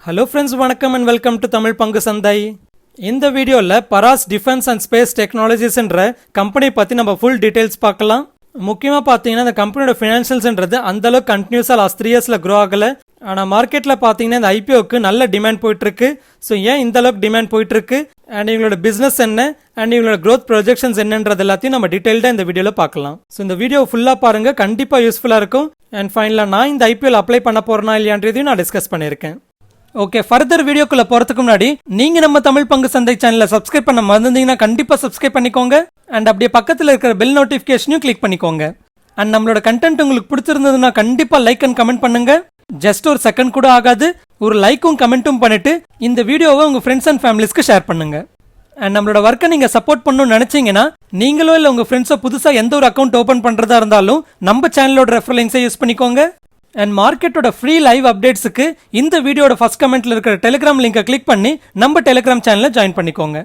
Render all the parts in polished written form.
Hello friends, வணக்கம் and welcome to Tamil பங்கு சந்தை. இந்த வீடியோல Paras defence and space technologies என்ற கம்பெனி பத்தி நம்ம ஃபுல் டீடைல்ஸ் பார்க்கலாம். முக்கியமா பாத்தீங்கன்னா இந்த கம்பெனியோட ஃபினான்ஷியல்ஸ்ன்றது அந்த அளவுக்கு கண்டினியூஸா லாஸ்ட் 3 இயர்ஸ்ல க்ரோ ஆகல. ஆனா மார்க்கெட்ல பாத்தீங்கன்னா இந்த ஐபிஓக்கு நல்ல டிமாண்ட் போயிட்டு இருக்கு. ஸோ ஏன் இந்த அளவுக்கு டிமாண்ட் போயிட்டு இருக்கு அண்ட் இவங்களோட பிசினஸ் என்ன அண்ட் இவங்களோட க்ரோத் ப்ரொஜெக்ஷன்ஸ் என்னன்றது எல்லாத்தையும் நம்ம டீடைல்டா இந்த வீடியோல பார்க்கலாம். ஸோ இந்த வீடியோ ஃபுல்லா பாருங்க, கண்டிப்பா யூஸ்ஃபுல்லா இருக்கும். அண்ட் ஃபைனலா நான் இந்த ஐபிஎல் அப்ளை பண்ண போறேனா இல்லையான்றதையும் நான் டிஸ்கஸ் பண்ணியிருக்கேன். ஓகே, ஃபர்தர் வீடியோக்குள்ள போறதுக்கு முன்னாடி நீங்க நம்ம தமிழ் பங்கு சந்தை சேனலை சப்ஸ்கிரைப் பண்ண மறந்துட்டீங்கன்னா கண்டிப்பா சப்ஸ்கிரைப் பண்ணிக்கோங்க. அண்ட் அப்படியே பக்கத்தில் இருக்கிற பெல் நோட்டிஃபிகேஷனையும் கிளிக் பண்ணிக்கோங்க. அண்ட் நம்மளோட கண்டென்ட் உங்களுக்கு பிடிச்சிருந்ததுன்னா கண்டிப்பா லைக் அண்ட் கமெண்ட் பண்ணுங்க. ஜஸ்ட் ஒரு செகண்ட் கூட ஆகாது, ஒரு லைக்கும் கமெண்ட்டும் பண்ணிட்டு இந்த வீடியோவை உங்க ஃப்ரெண்ட்ஸ் அண்ட் ஃபேமிலிஸ்க்கு ஷேர் பண்ணுங்க. அண்ட் நம்மளோட ஒர்க்கை நீங்க சப்போர்ட் பண்ணணும்னு நினைச்சீங்கன்னா நீங்களோ இல்லை உங்க ஃப்ரெண்ட்ஸோ புதுசா எந்த ஒரு அக்கௌண்ட் ஓபன் பண்றதா இருந்தாலும் நம்ம சேனலோட ரெஃபரல் லிங்க்ஸை யூஸ் பண்ணிக்கோங்க. அண்ட் மார்க்கெட்டோட ஃப்ரீ லைவ் அப்டேட்ஸுக்கு இந்த வீடியோட ஃபர்ஸ்ட் கமெண்ட்ல இருக்கிற டெலிகிராம் லிங்கை கிளிக் பண்ணி நம்ம டெலிகிராம் சேனலை ஜாயின் பண்ணிக்கோங்க.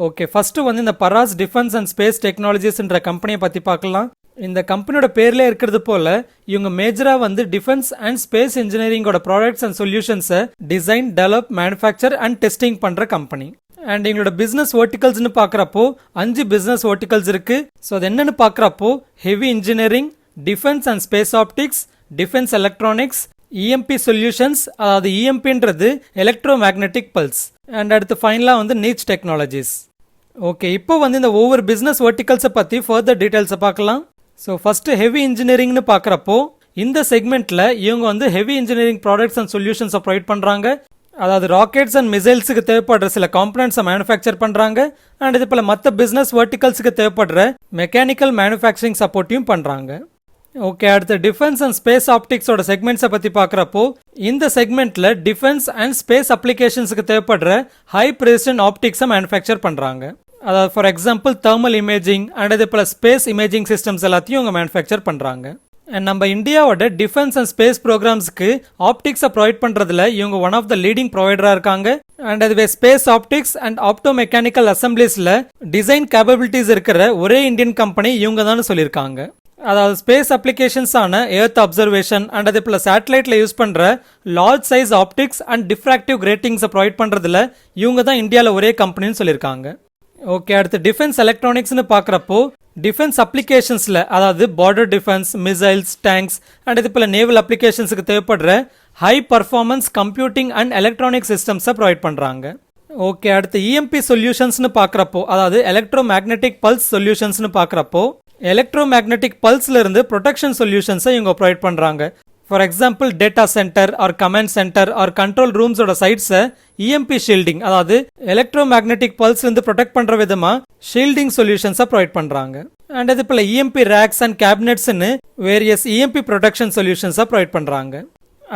ஓகே, ஃபர்ஸ்ட் இந்த பராஸ் டிஃபென்ஸ் அண்ட் ஸ்பேஸ் டெக்னாலஜிஸ்ன்ற கம்பெனியை பத்தி பார்க்கலாம். இந்த கம்பெனியோட பேர்ல இருக்கிறது போல இவங்க மேஜரா டிஃபென்ஸ் அண்ட் ஸ்பேஸ் இன்ஜினியரிங்கோட ப்ராடக்ட்ஸ் அண்ட் சொல்யூஷன்ஸை design, develop, manufacture and testing பண்ற கம்பெனி. அண்ட் எங்களோட பிசினஸ் வெர்டிகல்ஸ்னு பார்க்குறப்போ 5 பிசினஸ் வெர்டிகல்ஸ் இருக்கு. ஸோ அது என்னன்னு பார்க்குறப்போ heavy engineering, defence and space optics, defence electronics, EMP solutions, அதாவது இஎம்பின்றது எலக்ட்ரோ மேக்னெட்டிக் பல்ஸ், அண்ட் அடுத்து ஃபைனலாக நீச் டெக்னாலஜிஸ். ஓகே, இப்போ இந்த ஒவ்வொரு பிசினஸ் வெர்டிகல்ஸை பற்றி ஃபர்தர் டீடைல்ஸை பார்க்கலாம். ஸோ ஃபர்ஸ்ட் ஹெவி இன்ஜினியரிங்னு பார்க்குறப்போ இந்த செக்மெண்ட்ல இவங்க ஹெவி இன்ஜினியரிங் ப்ராடக்ட்ஸ் அண்ட் சொல்யூஷன்ஸை ப்ரொவைட் பண்ணுறாங்க. அதாவது ராக்கெட்ஸ் அண்ட் மிசைல்ஸுக்கு தேவைப்படுற சில காம்பனன்ட்ஸை மேனுஃபேக்சர் பண்றாங்க. அண்ட் இது போல மற்ற பிசினஸ் வெர்டிகல்ஸுக்கு தேவைப்படுற மெக்கானிக்கல் மேனுஃபேக்சரிங் சப்போர்ட்டையும் பண்றாங்க. ஓகே, அடுத்து டிஃபென்ஸ் அண்ட் ஸ்பேஸ் ஆப்டிக்ஸோட செக்மெண்ட்ஸை பத்தி பார்க்குறப்போ இந்த செக்மெண்ட்ல டிஃபென்ஸ் அண்ட் ஸ்பேஸ் அப்ளிகேஷன்ஸுக்கு தேவைப்படுற ஹை ப்ரெசிஷன் ஆப்டிக்ஸை மேனுஃபேக்சர் பண்றாங்க. அதாவது for example thermal imaging and இது போல ஸ்பேஸ் இமேஜிங் சிஸ்டம்ஸ் எல்லாத்தையும் அவங்க மேனுஃபேக்சர் பண்றாங்க. அண்ட் நம்ம இந்தியாவோட டிஃபென்ஸ் அண்ட் ஸ்பேஸ் ப்ரோக்ராம்ஸ்க்கு ஆப்டிக்ஸை ப்ரொவைட் பண்றதுல இவங்க ஒன் ஆஃப் த லீடிங் ப்ரொவைடரா இருக்காங்க. அண்ட் அதுவே space optics and opto mechanical அசம்பிளிஸ்ல டிசைன் கேப்பபிலிட்டிஸ் இருக்கிற ஒரே இந்தியன் கம்பெனி இவங்க தான் சொல்லியிருக்காங்க. அதாவது ஸ்பேஸ் அப்ளிகேஷன்ஸ் ஆன எர்த் அப்சர்வேஷன் அண்ட் அதே போல சேட்டலைட்ல யூஸ் பண்ற large size optics and diffractive கிரேட்டிங்ஸை ப்ரொவைட் பண்றதுல இவங்க தான் இந்தியாவில் ஒரே கம்பெனின்னு சொல்லியிருக்காங்க. ஓகே, அடுத்து டிஃபென்ஸ் எலக்ட்ரானிக்ஸ்னு பார்க்குறப்போ டிஃபென்ஸ் அப்ளிகேஷன்ஸ்ல அதாவது border defence, missiles, tanks and இது போல நேவல் அப்ளிகேஷன்ஸுக்கு தேவைப்படுற high performance computing and electronic சிஸ்டம்ஸை ப்ரொவைட் பண்றாங்க. ஓகே, அடுத்து இஎம்பி சொல்யூஷன்ஸ்னு பார்க்குறப்போ அதாவது எலக்ட்ரோ மேக்னெட்டிக் பல்ஸ் சொல்யூஷன்ஸ்னு பார்க்குறப்போ எலக்ட்ரோ மேக்னெட்டிக் பல்ஸ்ல இருந்து ப்ரொடெக்ஷன் சொல்யூஷன்ஸை இவங்க ப்ரொவைட் பண்றாங்க. For example data centre or command centre or control ரூம்ஸோட சைட்ஸை இஎம்பி ஷீல்டிங் அதாவது எலக்ட்ரோ மேக்னெட்டிக் பல்ஸ்ல இருந்து ப்ரொடெக்ட் பண்ற விதமா ஷீல்டிங் சொல்யூஷன்ஸை ப்ரொவைட் பண்றாங்க. அண்ட் இது போல இஎம்பி ரேக்ஸ் அண்ட் கேபினெட்ஸ்னு வேரியஸ் இஎம்பி ப்ரொடெக்ஷன் சொல்யூஷன்ஸை ப்ரொவைட் பண்றாங்க.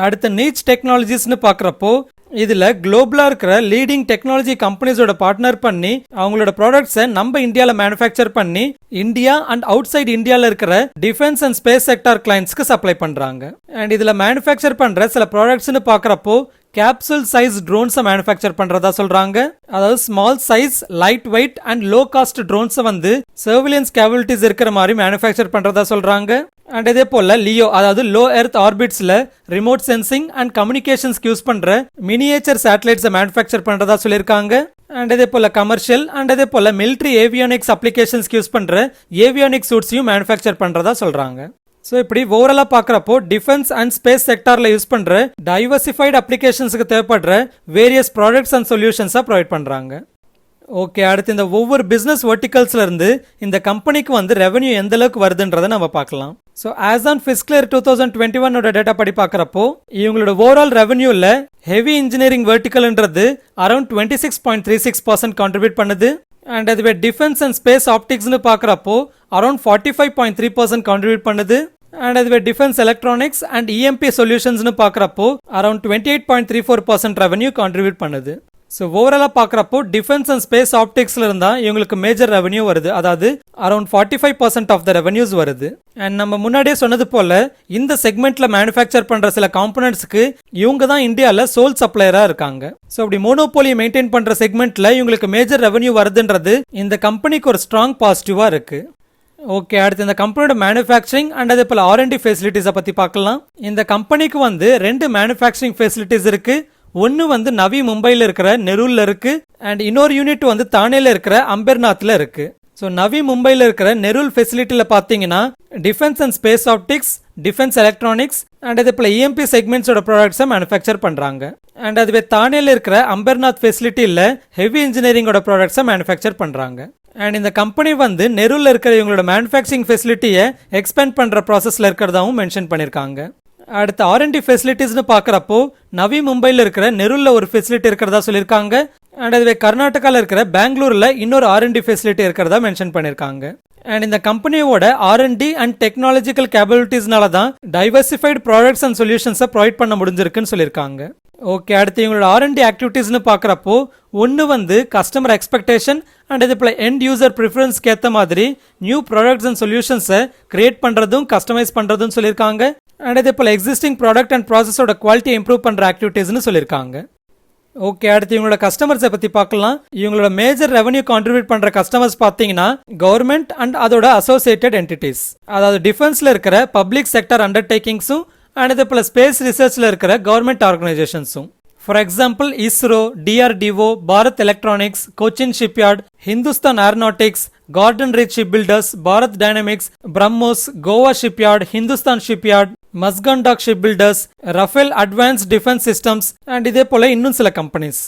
அடுத்து நீச் டெக்னாலஜிஸ்னு பார்க்குறப்போ இதுல குளோபலா இருக்கிற லீடிங் டெக்னாலஜி கம்பெனிஸோட பார்ட்னர் பண்ணி அவங்களோட ப்ராடக்ட்ஸை நம்ம இந்தியால மேனுஃபேக்சர் பண்ணி இந்தியா அண்ட் அவுட் சைட் இந்தியால இருக்கிற டிஃபென்ஸ் அண்ட் ஸ்பேஸ் செக்டார் கிளைண்ட்ஸ்க்கு சப்ளை பண்றாங்க. அண்ட் இதுல மேனுஃபேக்சர் பண்ற சில ப்ராடக்ட்ஸ்னு பார்க்குறப்போ கேப்சூல் சைஸ் ட்ரோன்ஸை மேனுஃபேக்சர் பண்றதா சொல்றாங்க. அதாவது small size, light weight and low cost ட்ரோன்ஸை சர்விலியன்ஸ் கேபபிலிட்டிஸ் இருக்கிற மாதிரி மேனுஃபேக்சர் பண்றதா சொல்றாங்க. அண்ட் இதே போல லியோ அதாவது லோ எர்த் ஆர்பிட்ஸ்ல ரிமோட் சென்சிங் அண்ட் கம்யூனிகேஷன்ஸ்க்கு யூஸ் பண்ற மினியேச்சர் சேட்டலைட்ஸை மேனுஃபேக்சர் பண்றதா சொல்லியிருக்காங்க. அண்ட் இதே போல கமர்ஷியல் அண்ட் இதே போல மிலிட்டரி ஏவியானிக்ஸ் அப்ளிகேஷன்ஸ்க்கு யூஸ் பண்ற ஏவியானிக் சூட்ஸையும் மேனுஃபேக்சர் பண்றதா சொல்றாங்க. ஸோ இப்படி ஓவராலா பார்க்குறப்போ டிஃபென்ஸ் அண்ட் ஸ்பேஸ் செக்டார்ல யூஸ் பண்ற டைவர்சிஃபைடு அப்ளிகேஷன்ஸுக்கு தேவைப்படுற வேரியஸ் ப்ராடக்ட்ஸ் அண்ட் சொல்யூஷன்ஸை ப்ரொவைட் பண்றாங்க. ஓகே, அடுத்து இந்த ஒவ்வொரு பிசினஸ் வெர்டிகல்ஸ்ல இருந்து இந்த கம்பெனிக்கு ரெவன்யூ எந்த அளவுக்கு வருதுன்றதை நம்ம பார்க்கலாம். So as on fiscal year 2021 data படி பார்க்குறப்போ இவங்களோட ஓவரால் ரெவன்யூல ஹெவி இன்ஜினியரிங் வெர்டிகல்ன்றது அரௌண்ட் 26.36% கான்ட்ரிபியூட் பண்ணுது. அண்ட் அதுவே டிஃபென்ஸ் அண்ட் ஸ்பேஸ் ஆப்டிக்ஸ்னு பார்க்குறப்போ அரௌண்ட் 45.3% கான்ட்ரிபியூட் பண்ணுது. அண்ட் அதுவே டிஃபென்ஸ் எலக்ட்ரானிக்ஸ் அண்ட் இஎம்பி சொல்யூஷன்ஸ்னு பார்க்குறப்போ அரௌண்ட் 28.34% ரெவன்யூ கான்ட்ரிபியூட் பண்ணுது. ஸோ ஓவராலா பார்க்குறப்போ டிஃபென்ஸ் அண்ட் ஸ்பேஸ் ஆப்டிக்ஸ்ல இருந்தா இவங்களுக்கு மேஜர் ரெவன்யூ வருது, அதாவது அரௌண்ட் 45% ஆஃப் த ரெவன்யூஸ் வருது. அண்ட் நம்ம முன்னாடியே சொன்னது போல இந்த செக்மெண்ட்ல மேனுஃபேக்சர் பண்ற சில காம்பனன்ட்ஸ்க்கு இவங்க தான் இந்தியாவில் சோல் சப்ளையரா இருக்காங்க. ஸோ அப்படி மோனோபோலியை மெயின்டைன் பண்ற செக்மெண்ட்ல இவங்களுக்கு மேஜர் ரெவன்யூ வருதுன்றது இந்த கம்பெனிக்கு ஒரு ஸ்ட்ராங் பாசிட்டிவா இருக்கு. ஓகே, அடுத்து இந்த கம்பெனியோட மேனுஃபேக்சரிங் அண்ட் அதே போல R&D ஃபெசிலிட்டிஸை பத்தி பார்க்கலாம். இந்த கம்பெனிக்கு வந்து 2 மேனுஃபேக்சரிங் ஃபெசிலிட்டிஸ் இருக்கு. ஒன்னு வந்து நவி மும்பைல இருக்கிற நெரூல்ல இருக்கு அண்ட் இன்னொரு யூனிட் வந்து தானேல இருக்கிற அம்பர்நாத்ல இருக்கு. ஸோ நவி மும்பைல இருக்கிற நெரூல் ஃபெசிலிட்டியில பார்த்தீங்கன்னா defence and space optics, defence electronics and அதே போல EMP செக்மெண்ட்ஸோட ப்ராடக்ட்ஸை மேனுஃபேக்சர் பண்றாங்க. அண்ட் அதுவே தானேல இருக்கிற அம்பர்நாத் ஃபெசிலிட்டியில் ஹெவி இன்ஜினியரிங்கோட ப்ராடக்ட்ஸை மேனுஃபேக்சர் பண்றாங்க. அண்ட் இந்த கம்பெனி வந்து நெரூல்ல இருக்கிற இவங்களோட மேனுஃபேக்சரிங் ஃபெசிலிட்டியை எக்ஸ்பேண்ட் பண்ற ப்ராசஸ்ல இருக்கிறதாவும் மென்ஷன் பண்ணிருக்காங்க. அடுத்து R&D ஃபெசிலிட்டிஸ்னு பார்க்குறப்போ நவி மும்பையில் இருக்கிற நெரூல்ல ஒரு ஃபெசிலிட்டி இருக்கிறதா சொல்லியிருக்காங்க. அண்ட் அதுவே கர்நாடகாவில் இருக்கிற பெங்களூர்ல இன்னொரு R&D ஃபெசிலிட்டி இருக்கிறதா மென்ஷன் பண்ணியிருக்காங்க. அண்ட் இந்த கம்பெனியோட R&D அண்ட் டெக்னாலஜிக்கல் கேபபிலிட்டிஸ்னால தான் டைவர்சிஃபைடு ப்ராடக்ட்ஸ் அண்ட் சொல்யூஷன்ஸை ப்ரொவைட் பண்ண முடிஞ்சிருக்குன்னு சொல்லியிருக்காங்க. ஓகே, அடுத்து இவங்களோட R&D ஆக்டிவிட்டீஸ்னு பார்க்குறப்போ ஒன்று வந்து கஸ்டமர் எக்ஸ்பெக்டேஷன் அண்ட் இது போல எண்ட் யூசர் ப்ரிஃபரன்ஸ்க்கு ஏற்ற மாதிரி நியூ ப்ராடக்ட்ஸ் அண்ட் சொல்யூஷன்ஸை கிரியேட் பண்ணுறதும் கஸ்டமைஸ் பண்ணுறதும் சொல்லியிருக்காங்க. அண்ட் இதே போல எக்ஸிஸ்டிங் ப்ராடக்ட் அண்ட் ப்ராசஸோட குவாலிட்டி இம்ப்ரூவ் பண்ணுற ஆக்டிவிட்டீஸ்னு சொல்லியிருக்காங்க. ஓகே, அடுத்து இவங்களோட கஸ்டமர்ஸை பற்றி பார்க்கலாம். இவங்களோட மேஜர் ரெவன்யூ கான்ட்ரிபியூட் பண்ணுற கஸ்டமர்ஸ் பார்த்தீங்கன்னா கவர்மெண்ட் அண்ட் அதோட அசோசியேட்டட் என்டிட்டிஸ், அதாவது டிஃபென்ஸில் இருக்கிற பப்ளிக் செக்டர் அண்டர்டேக்கிங்ஸும் அண்ட் இதே போல ஸ்பேஸ் ரிசர்ச்சில் இருக்கிற கவர்மெண்ட் ஆர்கனைசேஷன்ஸும். For example ISRO, DRDO, Bharat electronics, Cochin shipyard, Hindustan aeronautics, garden reach ship builders, Bharat dynamics, BrahMos, Goa shipyard, Hindustan shipyard, Mazagon dock ship builders, Rafael advanced defence systems and இதே போல இன்னும் சில கம்பெனிஸ்.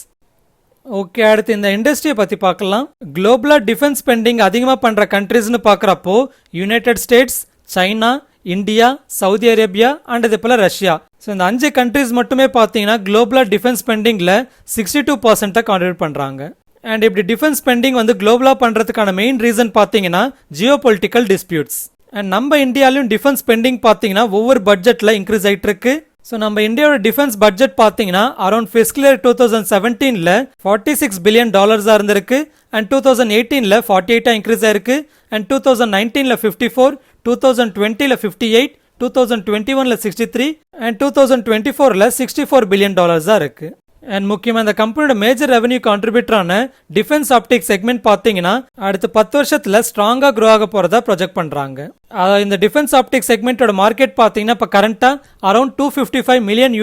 ஓகே, அடுத்து இந்த இண்டஸ்ட்ரியை பற்றி பார்க்கலாம். குளோபலாக டிஃபென்ஸ் ஸ்பெண்டிங் அதிகமாக பண்ணுற கண்ட்ரீஸ்னு பார்க்குறப்போ United states, China, India, Saudi Arabia and இதே போல ரஷ்யா. ஸோ இந்த 5 கண்ட்ரீஸ் மட்டுமே பார்த்தீங்கன்னா குளோபலாக டிஃபென்ஸ் ஸ்பெண்டிங்கில் 62% கான்ட்ரிபியூட் பண்ணுறாங்க. அண்ட் இப்படி டிஃபென்ஸ் ஸ்பெண்டிங் வந்து குளோபலாக பண்ணுறதுக்கான மெயின் ரீசன் பார்த்தீங்கன்னா ஜியோ பொலிட்டிக்கல் டிஸ்பியூட்ஸ். அண்ட் நம்ம இந்தியாலையும் டிஃபென்ஸ் ஸ்பெண்டிங் பார்த்தீங்கன்னா ஒவ்வொரு பட்ஜெட்டில் இன்க்ரீஸ் ஆகிட்டு இருக்கு. ஸோ நம்ம இந்தியாவோட டிஃபென்ஸ் பட்ஜெட் பார்த்தீங்கன்னா அரௌண்ட் ஃபிஸ்கல் இயர் 2017ல் $46 பில்லியன் இருந்திருக்கு. அண்ட் 2018ல் 48 இன்க்ரீஸ் ஆயிருக்கு. அண்ட் 2019ல் 54, 2020ல் 58, 2021ல் 63 அண்ட் 2024ல் $64 பில்லியன் இருக்கு. அண்ட் முக்கியமாக இந்த கம்பெனியோட மேஜர் ரெவன்யூ கான்ட்ரிபியூட்டரான டிஃபென்ஸ் ஆப்டிக் செக்மெண்ட் பார்த்தீங்கன்னா அடுத்த 10 வருஷத்துல ஸ்ட்ராங்கா க்ரோ ஆக போறதா ப்ரொஜெக்ட் பண்றாங்க. அதாவது இந்த டிஃபென்ஸ் ஆப்டிக் செக்மெண்டோட மார்க்கெட் பார்த்தீங்கன்னா இப்போ கரண்டா அரௌண்ட் $255 மில்லியன்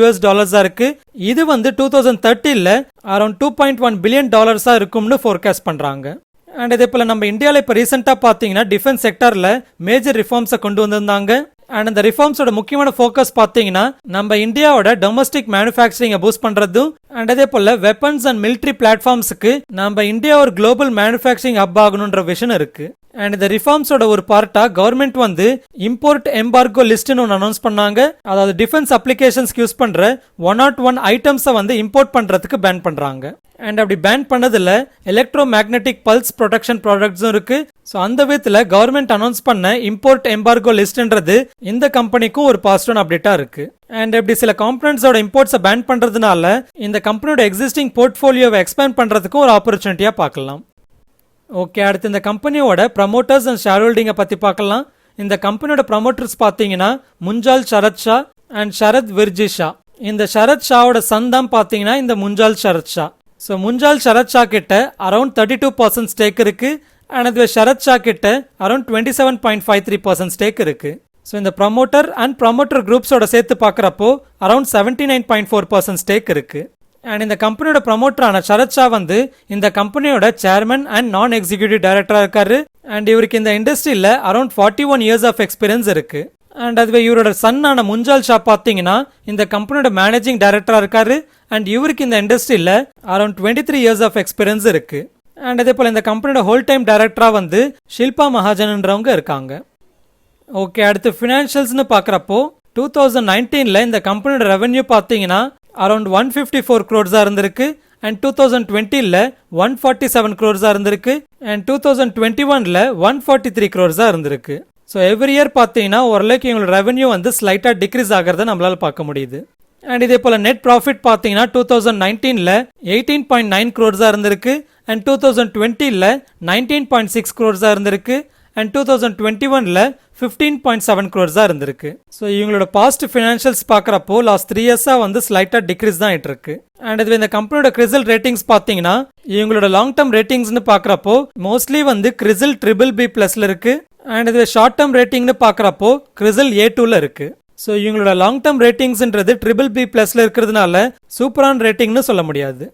இருக்கு. இது வந்து 2030ல் அரௌண்ட் $2.1 பில்லியன் இருக்கும்னு ஃபோர்காஸ்ட் பண்றாங்க. அண்ட் இதே போல நம்ம இந்தியாவில் இப்போ ரீசெண்டாக பார்த்தீங்கன்னா டிஃபென்ஸ் செக்டர்ல மேஜர் ரிஃபார்ம்ஸை கொண்டு வந்திருந்தாங்க. அண்ட் இந்த ரிஃபார்ம்ஸோட முக்கியமான ஃபோக்கஸ் பார்த்தீங்கன்னா நம்ம இந்தியாவோட டொமஸ்டிக் மேனுஃபேக்சரிங்கை பூஸ்ட் பண்றதும் அண்ட் அதே போல வெப்பன்ஸ் அண்ட் மிலிட்ரி பிளாட்ஃபார்ம்ஸுக்கு நம்ம இந்தியா ஒரு குளோபல் மேனுஃபேக்சரிங் ஹப் ஆகணுன்ற விஷன் இருக்கு. அண்ட் இந்த ரிஃபார்ம்ஸோட ஒரு பார்ட்டா கவர்மெண்ட் வந்து இம்போர்ட் எம்பார்கோ லிஸ்ட்னு ஒன்று அனௌன்ஸ் பண்ணாங்க. அதாவது டிஃபென்ஸ் அப்ளிகேஷன்ஸ்க்கு யூஸ் பண்ற 101 ஐட்டம்ஸை வந்து இம்போர்ட் பண்றதுக்கு பேன் பண்றாங்க. அண்ட் அப்படி பேன் பண்ணதுல எலக்ட்ரோ மேக்னெட்டிக் பல்ஸ் ப்ரொடெக்ஷன் ப்ராடக்ட்ஸும் இருக்கு. ஸோ அந்த விதத்தில் கவர்மெண்ட் அனௌன்ஸ் பண்ண இம்போர்ட் எம்பார்கோ லிஸ்ட்ன்றது இந்த கம்பெனிக்கும் ஒரு பாசிட்டிவ் அப்டேட்டா இருக்கு. அண்ட் இப்படி சில காம்பனன்ட்ஸோட இம்போர்ட்ஸை பேன் பண்றதுனால இந்த கம்பெனியோட எக்ஸிஸ்டிங் போர்ட்ஃபோலியோவை எக்ஸ்பேண்ட் பண்றதுக்கும் ஒரு ஆப்பர்ச்சுனிட்டியா பார்க்கலாம். ஓகே, அடுத்து இந்த கம்பெனியோட ப்ரமோட்டர்ஸ் அண்ட் ஷேர் ஹோல்டிங்கை பற்றி பார்க்கலாம். இந்த கம்பெனியோட ப்ரமோட்டர்ஸ் பார்த்தீங்கன்னா முஞ்சால் சரத் ஷா அண்ட் ஷரத் விர்ஜி ஷா. இந்த ஷரத் ஷாவோட சன் தான் பார்த்தீங்கன்னா இந்த முஞ்சால் சரத் ஷா. ஸோ முஞ்சால் சரத் ஷா கிட்ட அரௌண்ட் 32% ஸ்டேக் இருக்கு. அண்ட் அதுவே ஷரத் ஷா கிட்ட அரௌண்ட் 27.53% ஸ்டேக் இருக்கு. ஸோ இந்த ப்ரமோட்டர் அண்ட் ப்ரமோட்டர் குரூப்ஸோட சேர்த்து பார்க்குறப்போ அரௌண்ட் 79.4% ஸ்டேக் இருக்கு. அண்ட் இந்த கம்பெனியோட ப்ரமோட்டரான சரத் ஷா வந்து இந்த கம்பெனியோட சேர்மன் அண்ட் நான் எக்ஸிக்யூட்டிவ் டைரக்டரா இருக்காரு. அண்ட் இவருக்கு இந்த இண்டஸ்ட்ரியில அரௌண்ட் 41 இயர்ஸ் ஆஃப் எக்ஸ்பீரியன்ஸ் இருக்கு. அண்ட் அதுவே இவரோட சன்னான முஞ்சால் ஷா பார்த்தீங்கன்னா இந்த கம்பெனியோட மேனேஜிங் டைரக்டரா இருக்காரு. அண்ட் இவருக்கு இந்த இண்டஸ்ட்ரியில அரௌண்ட் 23 இயர்ஸ் ஆஃப் எக்ஸ்பீரியன்ஸ் இருக்கு. அண்ட் அதே போல இந்த கம்பெனியோட ஹோல் டைம் டைரக்டரா வந்து ஷில்பா மகாஜன்ன்றவங்க இருக்காங்க. ஓகே, அடுத்து ஃபினான்ஷியல்ஸ்னு பார்க்குறப்போ 2019ல் இந்த கம்பெனியோட ரெவன்யூ பார்த்தீங்கன்னா அரௌண்ட் 154 crores இருந்திருக்கு. அண்ட் 2020ல் 147 crores இருந்திருக்கு. அண்ட் 2021ல் 143 crores இருந்திருக்கு. ஸோ எவ்ரி இயர் பார்த்தீங்கன்னா ஓரளவுக்கு இவங்களோட ரெவன்யூ வந்து ஸ்லைட்டாக டிக்ரீஸ் ஆகிறத நம்மளால பார்க்க முடியுது. அண்ட் இதே போல நெட் ப்ராஃபிட் பார்த்தீங்கன்னா 2019ல் 18.9 crores இருந்திருக்கு. அண்ட் 2020ல் 19.6 crores இருந்திருக்கு. அண்ட் 2021ல் 15.7 crores இருந்திருக்கு. ஸோ இவங்களோட பாஸ்ட் ஃபினான்ஷியல்ஸ் பார்க்குறப்போ லாஸ்ட் 3 இயர்ஸாக வந்து ஸ்லைட்டாக டிக்ரீஸ் தான் ஆகிட்டு இருக்கு. அண்ட் இதுவே இந்த கம்பெனியோட கிரிசல் ரேட்டிங்ஸ் பார்த்தீங்கன்னா இவங்களோட லாங் டேர்ம் ரேட்டிங்ஸ்னு பார்க்குறப்போ மோஸ்ட்லி வந்து கிரிசல் BBB+ இருக்கு. அண்ட் இதுவே ஷார்ட் டேர்ம் ரேட்டிங்னு பார்க்குறப்போ கிறிசல் A2ல இருக்கு. ஸோ இவங்களோட லாங் டேர்ம் ரேட்டிங்ஸ்ன்றது BBB+ இருக்கிறதுனால சூப்பரான ரேட்டிங்னு சொல்ல முடியாது.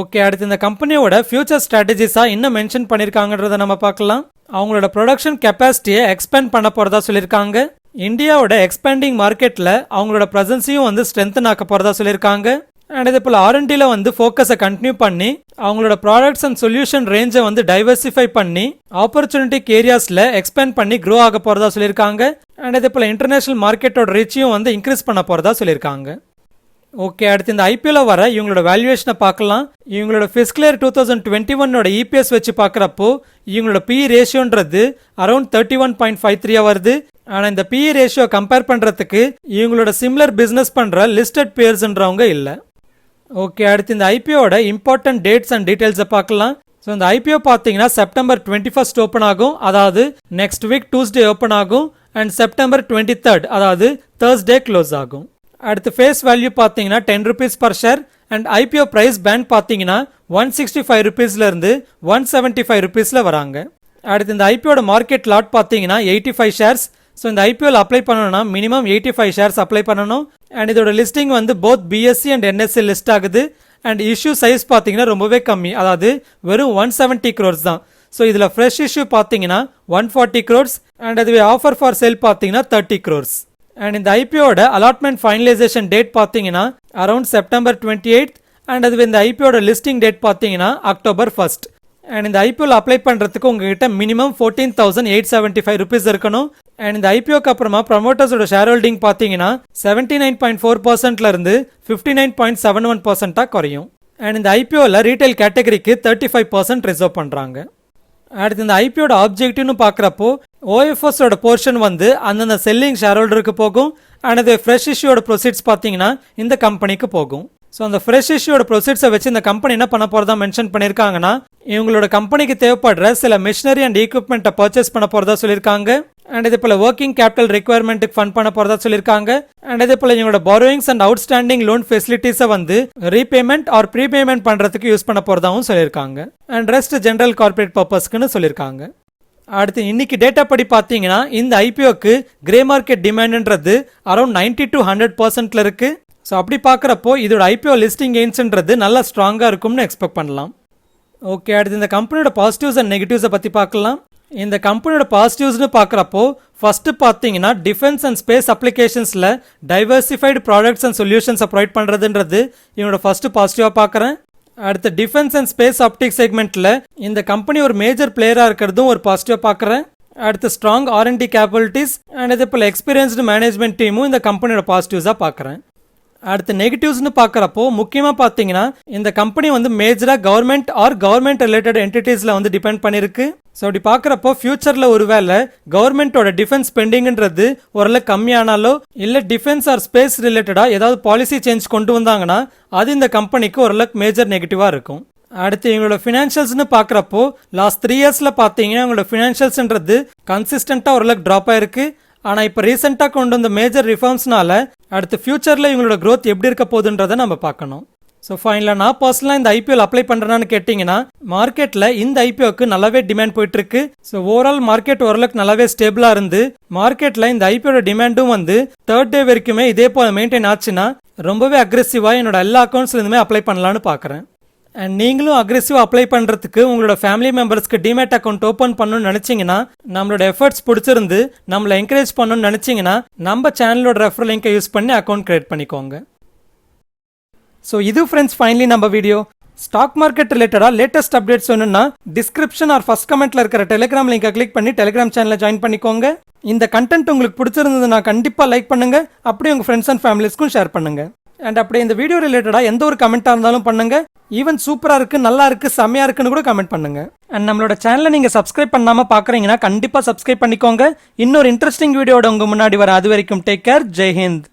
ஓகே, அடுத்து இந்த கம்பெனியோட ஃபியூச்சர் ஸ்ட்ராட்டஜிஸாக இன்னும் மென்ஷன் பண்ணியிருக்காங்கன்றதை நம்ம பார்க்கலாம். அவங்களோட ப்ரொடக்ஷன் கெப்பாசிட்டியை எக்ஸ்பேண்ட் பண்ண போகிறதா சொல்லியிருக்காங்க. இந்தியாவோட எக்ஸ்பேண்டிங் மார்க்கெட்டில் அவங்களோட ப்ரெசன்ஸையும் வந்து ஸ்ட்ரென்தன் ஆக்க போகிறதா சொல்லியிருக்காங்க. அண்ட் இதே போல் R&Dல வந்து ஃபோக்கஸை கண்டினியூ பண்ணி அவங்களோட ப்ராடக்ட்ஸ் அண்ட் சொல்யூஷன் ரேஞ்சை வந்து டைவர்சிஃபை பண்ணி ஆப்பர்ச்சுனிட்டிக் ஏரியாஸில் எக்ஸ்பேண்ட் பண்ணி க்ரோ ஆக போகிறதா சொல்லியிருக்காங்க. அண்ட் இதே போல் இன்டர்நேஷனல் மார்க்கெட்டோட ரீச்சையும் வந்து இன்க்ரீஸ் பண்ண போகிறதா சொல்லியிருக்காங்க. ஓகே, அடுத்து இந்த IPOல வர இவங்களோட வேல்யூவேஷனை பார்க்கலாம். இவங்களோட ஃபிஸ்கல் இயர் 2021 EPS வச்சு பார்க்குறப்போ இவங்களோட PE ரேஷியோன்றது அரௌண்ட் 31.53 வருது. ஆனால் இந்த PE ரேஷியோ கம்பேர் பண்ணுறதுக்கு இவங்களோட சிமிலர் பிஸ்னஸ் பண்ணுற லிஸ்டட் பேர்ஸ்ன்றவங்க இல்லை. ஓகே, அடுத்து இந்த IPOட இம்பார்ட்டன்ட் டேட்ஸ் அண்ட் டீடைல்ஸை பார்க்கலாம். ஸோ இந்த IPO பார்த்தீங்கன்னா September 21 ஓப்பன் ஆகும், அதாவது நெக்ஸ்ட் வீக் Tuesday ஓப்பன் ஆகும். அண்ட் September 23 அதாவது Thursday க்ளோஸ் ஆகும். அடுத்து ஃபேஸ் வேல்யூ பார்த்தீங்கன்னா 10 rupees per share. And IPO price band பார்த்தீங்கன்னா 165 rupeesலேருந்து 175 rupeesல வராங்க. அடுத்து இந்த IPOட மார்க்கெட் லாட் பார்த்தீங்கன்னா 85 ஷேர்ஸ். ஸோ இந்த IPOல அப்ளை பண்ணணும்னா மினிமம் 85 ஷேர்ஸ் அப்ளை பண்ணணும். அண்ட் இதோட லிஸ்டிங் வந்து both BSE and NSE list ஆகுது. அண்ட் இஷ்யூ சைஸ் பார்த்தீங்கன்னா ரொம்பவே கம்மி, அதாவது வெறும் 170 crores தான். ஸோ இதில் ஃப்ரெஷ் இஷ்யூ பார்த்தீங்கன்னா 140 crores. அண்ட் அதுவே ஆஃபர் ஃபார் சேல் பார்த்தீங்கன்னா 30 crores. அண்ட் இந்த IPOட அலாட்மெண்ட் ஃபைனலைசேஷன் டேட் பார்த்தீங்கன்னா அரௌண்ட் September 28. அண்ட் அதுவே இந்த IPOட லிஸ்டிங் டேட் பார்த்தீங்கன்னா October 1. அண்ட் இந்த IPOல அப்ளை பண்ணுறதுக்கு உங்ககிட்ட மினிமம் 14,875 rupees இருக்கணும். அண்ட் இந்த IPOக்கு அப்புறமா ப்ரமோட்டர்ஸோட ஷேர் ஹோல்டிங் பார்த்தீங்கன்னா 79.4%லேருந்து 59.71% குறையும். அண்ட் இந்த IPOல ரீட்டைல் கேட்டகரிக்கு 35% ரிசர்வ் பண்ணுறாங்க. அடுத்து இந்த IPOட ஆப்ஜெக்டிவ்னு பார்க்குறப்போ OFSோட போர்ஷன் வந்து அந்தந்த செல்லிங் ஷேர் ஹோல்டருக்கு போகும். அண்ட் அது ஃப்ரெஷ் இஷ்யூட ப்ரொசீட்ஸ் பார்த்தீங்கன்னா இந்த கம்பெனிக்கு போகும். ஸோ அந்த ஃப்ரெஷ் இஷ்யூட ப்ரொசீட்ஸை வச்சு இந்த கம்பெனி என்ன பண்ண போகிறதா மென்ஷன் பண்ணியிருக்காங்கன்னா இவங்களோட கம்பெனிக்கு தேவைப்படுற சில மிஷினரி அண்ட் ஈக்விப்மெண்ட்டை பர்ச்சேஸ் பண்ண போகிறதா சொல்லியிருக்காங்க. அண்ட் இதே போல் ஒர்க்கிங் கேபிட்டல் ரெக்யர்மெண்ட்டுக்கு ஃபண்ட் பண்ண போகிறதா சொல்லியிருக்காங்க. அண்ட் இதே போல் இவங்களோட பாரோயிங்ஸ் அண்ட் அவுட்ஸ்டாண்டிங் லோன் ஃபெசிலிட்டிஸை வந்து ரீபேமெண்ட் ஆர் ப்ரீபேமெண்ட் பண்ணுறதுக்கு யூஸ் பண்ண போகிறதாவும் சொல்லியிருக்காங்க. அண்ட் ரெஸ்ட் ஜென்ரல் கார்பரேட் பர்பஸ்க்குன்னு சொல்லியிருக்காங்க. அடுத்து இன்னைக்கு டேட்டா படி பார்த்தீங்கன்னா இந்த IPOக்கு கிரே மார்க்கெட் டிமாண்ட்ன்றது அரௌண்ட் 90 to 100% இருக்கு. ஸோ அப்படி பார்க்குறப்போ இதோட IPO லிஸ்டிங் கெயின்ஸ்ன்றது நல்லா ஸ்ட்ராங்காக இருக்கும்னு எக்ஸ்பெக்ட் பண்ணலாம். ஓகே, அடுத்து இந்த கம்பெனியோட பாசிட்டிவ்ஸ் அண்ட் நெகட்டிவ்ஸை பற்றி பார்க்கலாம். இந்த கம்பெனியோட பாசிட்டிவ்ஸ்னு பார்க்குறப்போ ஃபர்ஸ்ட் பார்த்தீங்கன்னா டிஃபென்ஸ் அண்ட் ஸ்பேஸ் அப்ளிகேஷன்ஸில் டைவர்சிஃபைடு ப்ராடக்ட்ஸ் அண்ட் சொல்யூஷன்ஸை ப்ரொவைட் பண்ணுறதுன்றது இவனோட ஃபர்ஸ்ட் பாசிட்டிவாக பார்க்குறேன். அடுத்து டிஃபென்ஸ் அண்ட் ஸ்பேஸ் ஆப்டிக் செக்மெண்ட்டில் இந்த கம்பெனி ஒரு மேஜர் பிளேயராக இருக்கிறதும் ஒரு பாசிட்டிவாக பார்க்குறேன். அடுத்து ஸ்ட்ராங் R&D கேப்பபிலிட்டிஸ் அண்ட் இதே போல் எக்ஸ்பீரியன்ஸ்டு மேனேஜ்மெண்ட் டீமும் இந்த கம்பெனியோட பாசிட்டிவ்ஸாக பார்க்குறேன். அடுத்து நெகட்டிவ்ஸ்னு பார்க்குறப்போ முக்கியமாக பார்த்தீங்கன்னா இந்த கம்பெனி வந்து மேஜராக கவர்மெண்ட் ஆர் கவர்மெண்ட் ரிலேட்டட் என்டிட்டிஸில் வந்து டிபெண்ட் பண்ணியிருக்கு. ஸோ அப்படி பார்க்குறப்போ ஃபியூச்சரில் ஒருவேளை கவர்மெண்ட்டோட டிஃபென்ஸ் ஸ்பெண்டிங்ன்றது ஓரளவு கம்மியானாலோ இல்லை டிஃபென்ஸ் ஆர் ஸ்பேஸ் ரிலேட்டடாக ஏதாவது பாலிசி சேஞ்ச் கொண்டு வந்தாங்கன்னா அது இந்த கம்பெனிக்கு ஓரளவுக்கு மேஜர் நெகட்டிவாக இருக்கும். அடுத்து இவங்களோட ஃபினான்ஷியல்ஸ்னு பார்க்குறப்போ லாஸ்ட் 3 yearsல பார்த்தீங்கன்னா இவங்களோட ஃபினான்ஷியல்ஸ்ன்றது கன்சிஸ்டண்ட்டாக ஓரளவுக்கு ட்ராப் ஆயிருக்கு. ஆனால் இப்போ ரீசெண்டாக கொண்டு வந்த மேஜர் ரிஃபார்ம்ஸ்னால அடுத்து ஃபியூச்சரில் இவங்களோட க்ரோத் எப்படி இருக்க போகுதுன்றதை நம்ம பார்க்கணும். ஸோ ஃபைனலாக நான் பர்சனலாக இந்த IPOல அப்ளை பண்ணுறேன்னு கேட்டிங்கன்னா மார்க்கெட்டில் இந்த IPOக்கு நல்லாவே டிமாண்ட் போயிட்டுருக்கு. ஸோ ஓவரால் மார்க்கெட் ஓரளவுக்கு நல்லாவே ஸ்டேபிளாக இருந்து மார்க்கெட்டில் இந்த IPOட டிமாண்டும் வந்து 3rd day வரைக்குமே இதே போல் மெயின்டைன் ஆச்சுன்னா ரொம்பவே அக்ரெசிவாக என்னோட எல்லா அக்கௌண்ட்ஸ்லேருந்துமே அப்ளை பண்ணலான்னு பார்க்குறேன். அண்ட் நீங்களும் அக்ரெசிவ் அப்ளை பண்ணுறதுக்கு உங்களோட ஃபேமிலி மெம்பர்ஸ்க்கு டிமேட் அக்கௌண்ட் ஓப்பன் பண்ணணும்னு நினச்சிங்கன்னா நம்மளோட எஃபர்ட்ஸ் பிடிச்சிருந்து நம்மளை என்கரேஜ் பண்ணணும்னு நினச்சிங்கன்னா நம்ம சேனலோட ரெஃபரல் லிங்கை யூஸ் பண்ணி அக்கௌண்ட் கிரியேட் பண்ணிக்கோங்க. ஸோ இது ஃப்ரெண்ட்ஸ் ஃபைனலி நம்ம வீடியோ. ஸ்டாக் மார்க்கெட் ரிலேட்டடாக லேட்டஸ்ட் அப்டேட்ஸ் வேணும்னா டிஸ்கிரிப்ஷன் ஆர் ஃபர்ஸ்ட் கமெண்ட்ல இருக்கிற டெலிகிராம் லிங்கை கிளிக் பண்ணி டெலிகிராம் சேனலை ஜாயின் பண்ணிக்கோங்க. இந்த கண்டென்ட் உங்களுக்கு பிடிச்சிருந்ததுன்னா கண்டிப்பாக லைக் பண்ணுங்க, அப்படியே உங்கள் ஃப்ரெண்ட்ஸ் அண்ட் ஃபேமிலிஸ்க்கும் ஷேர் பண்ணுங்க. அண்ட் அப்படியே இந்த வீடியோ ரிலேட்டடாக எந்த ஒரு கமெண்ட்டாக இருந்தாலும் பண்ணுங்க. ஈவன் சூப்பராக இருக்கு, நல்லா இருக்கு, செம்மையா இருக்குன்னு கூட கமெண்ட் பண்ணுங்க. அண்ட் நம்மளோட சேனலை நீங்க சப்ஸ்கிரைப் பண்ணாம பாக்குறீங்கன்னா கண்டிப்பா சப்ஸ்கிரைப் பண்ணிக்கோங்க. இன்னொரு இன்ட்ரெஸ்டிங் வீடியோட உங்க முன்னாடி வர அது வரைக்கும் டேக் கேர். ஜெய் ஹிந்த்.